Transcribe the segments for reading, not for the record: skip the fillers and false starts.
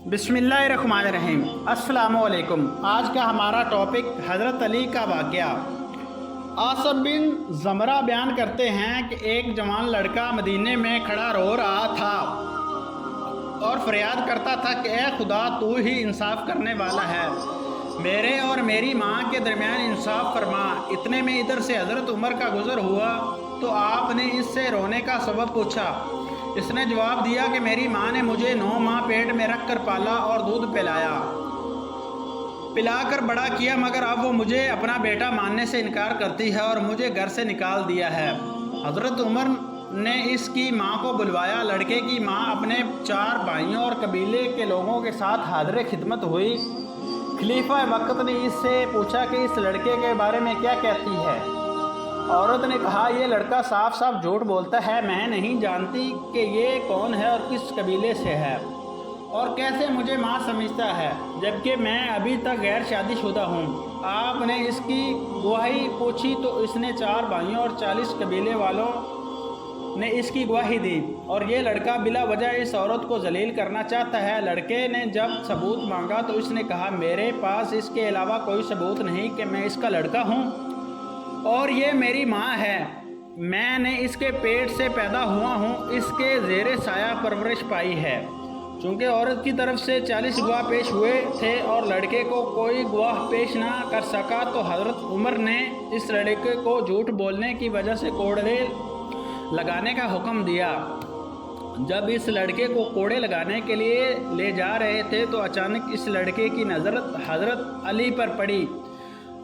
बिस्मिल्लाहिर्रहमानिर्रहीम। अस्सलाम वालेकुम। आज का हमारा टॉपिक हज़रत अली का वाक़या। आसम बिन ज़मरा बयान करते हैं कि एक जवान लड़का मदीने में खड़ा रो रहा था और फरियाद करता था कि ए खुदा, तू ही इंसाफ करने वाला है, मेरे और मेरी माँ के दरमियान इंसाफ फरमा। इतने में इधर से हज़रत उमर का गुज़र हुआ तो आपने इससे रोने का सबब पूछा। इसने जवाब दिया कि मेरी माँ ने मुझे 9 माह पेट में रख कर पाला और दूध पिलाकर बड़ा किया, मगर अब वो मुझे अपना बेटा मानने से इनकार करती है और मुझे घर से निकाल दिया है। हज़रत उमर ने इसकी माँ को बुलवाया। लड़के की माँ अपने 4 भाइयों और कबीले के लोगों के साथ हाज़िर खिदमत हुई। खलीफा वक्त ने इससे पूछा कि इस लड़के के बारे में क्या कहती है। औरत ने कहा, ये लड़का साफ साफ झूठ बोलता है, मैं नहीं जानती कि ये कौन है और किस कबीले से है और कैसे मुझे माँ समझता है, जबकि मैं अभी तक गैर शादीशुदा हूँ। आपने इसकी गवाही पूछी तो इसने 4 भाइयों और 40 कबीले वालों ने इसकी गवाही दी और ये लड़का बिला वजह इस औरत को जलील करना चाहता है। लड़के ने जब सबूत मांगा तो इसने कहा, मेरे पास इसके अलावा कोई सबूत नहीं कि मैं इसका लड़का हूँ और ये मेरी माँ है। मैंने इसके पेट से पैदा हुआ हूँ, इसके ज़ेरे साया परवरिश पाई है। चूँकि औरत की तरफ से 40 गवाह पेश हुए थे और लड़के को कोई गवाह पेश ना कर सका तो हज़रत उमर ने इस लड़के को झूठ बोलने की वजह से कोड़े लगाने का हुक्म दिया। जब इस लड़के को कोड़े लगाने के लिए ले जा रहे थे तो अचानक इस लड़के की नज़र हज़रत अली पर पड़ी,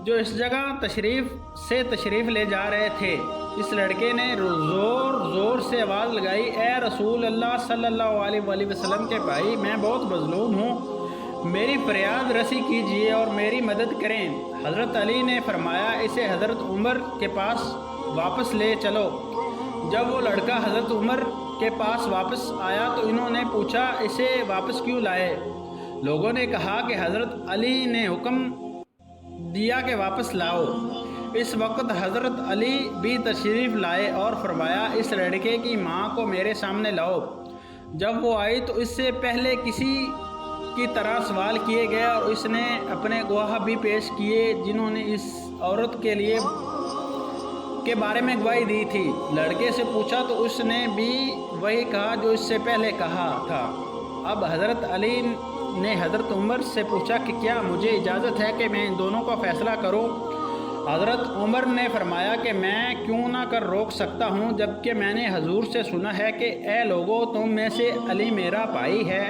जो इस जगह तशरीफ़ ले जा रहे थे। इस लड़के ने ज़ोर से आवाज़ लगाई, ए रसूल अल्लाह सल्लल्लाहु अलैहि वसल्लम के भाई, मैं बहुत मज़लूम हूँ, मेरी फरियाद रसी कीजिए और मेरी मदद करें। हज़रत अली ने फरमाया, इसे हज़रत उमर के पास वापस ले चलो। जब वो लड़का हज़रत उमर के पास वापस आया तो इन्होंने पूछा, इसे वापस क्यों लाए? लोगों ने कहा कि हज़रत अली ने हुक्म दिया कि वापस लाओ। इस वक्त हज़रत अली भी तशरीफ़ लाए और फरमाया, इस लड़के की माँ को मेरे सामने लाओ। जब वो आई तो इससे पहले किसी की तरह सवाल किए गए और इसने अपने गवाह भी पेश किए जिन्होंने इस औरत के बारे में गवाही दी थी। लड़के से पूछा तो उसने भी वही कहा जो इससे पहले कहा था। अब हज़रत अली ने हज़रत उमर से पूछा कि क्या मुझे इजाज़त है कि मैं इन दोनों का फ़ैसला करूं? हज़रत उमर ने फरमाया कि मैं क्यों ना कर रोक सकता हूं, जबकि मैंने हजूर से सुना है कि ए लोगों, तुम में से अली मेरा भाई है,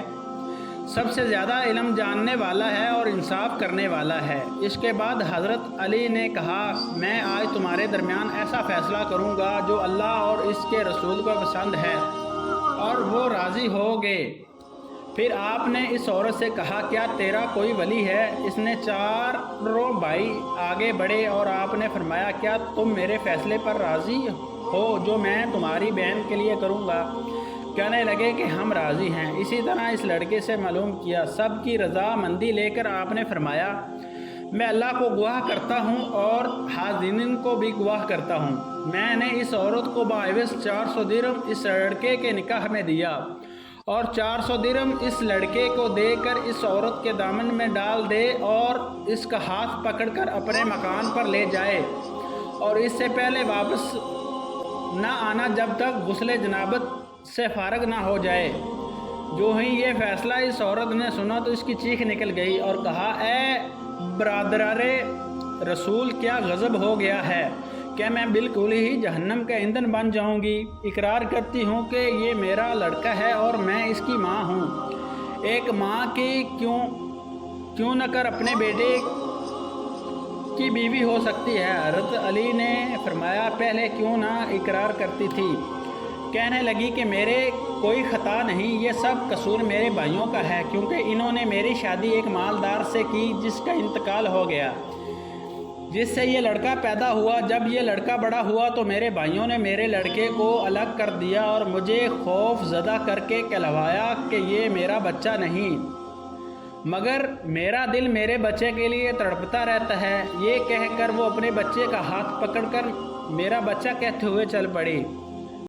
सबसे ज़्यादा इल्म जानने वाला है और इंसाफ करने वाला है। इसके बाद हज़रत अली ने कहा, मैं आज तुम्हारे दरमियान ऐसा फ़ैसला करूँगा जो अल्लाह और इसके रसूल को पसंद है और वो राज़ी होगे। फिर आपने इस औरत से कहा, क्या तेरा कोई वली है? इसने 4 भाई आगे बढ़े और आपने फरमाया, क्या तुम मेरे फ़ैसले पर राज़ी हो जो मैं तुम्हारी बहन के लिए करूँगा? कहने लगे कि हम राज़ी हैं। इसी तरह इस लड़के से मालूम किया। सब की रज़ामंदी लेकर आपने फरमाया, मैं अल्लाह को गवाह करता हूँ और हाज़िरीन को भी गवाह करता हूँ, मैंने इस औरत को बाइवज़ 400 दिरहम इस लड़के के निकाह में दिया और 400 दिरहम इस लड़के को देकर इस औरत के दामन में डाल दे और इसका हाथ पकड़कर अपने मकान पर ले जाए और इससे पहले वापस ना आना जब तक गुस्ले जनाबत से फारग ना हो जाए। जो ही ये फ़ैसला इस औरत ने सुना तो इसकी चीख निकल गई और कहा, ए बरादरारे रसूल, क्या गज़ब हो गया है? क्या मैं बिल्कुल ही जहन्नम का ईंधन बन जाऊंगी? इकरार करती हूँ कि ये मेरा लड़का है और मैं इसकी माँ हूँ। एक माँ की क्यों न कर अपने बेटे की बीवी हो सकती है। हज़रत अली ने फरमाया, पहले क्यों ना इकरार करती थी? कहने लगी कि मेरे कोई ख़ता नहीं, ये सब कसूर मेरे भाइयों का है, क्योंकि इन्होंने मेरी शादी एक मालदार से की जिसका इंतकाल हो गया, जिससे ये लड़का पैदा हुआ। जब ये लड़का बड़ा हुआ तो मेरे भाइयों ने मेरे लड़के को अलग कर दिया और मुझे खौफ ज़दा करके कहलवाया कि ये मेरा बच्चा नहीं, मगर मेरा दिल मेरे बच्चे के लिए तड़पता रहता है। ये कहकर वो अपने बच्चे का हाथ पकड़कर मेरा बच्चा कहते हुए चल पड़ी।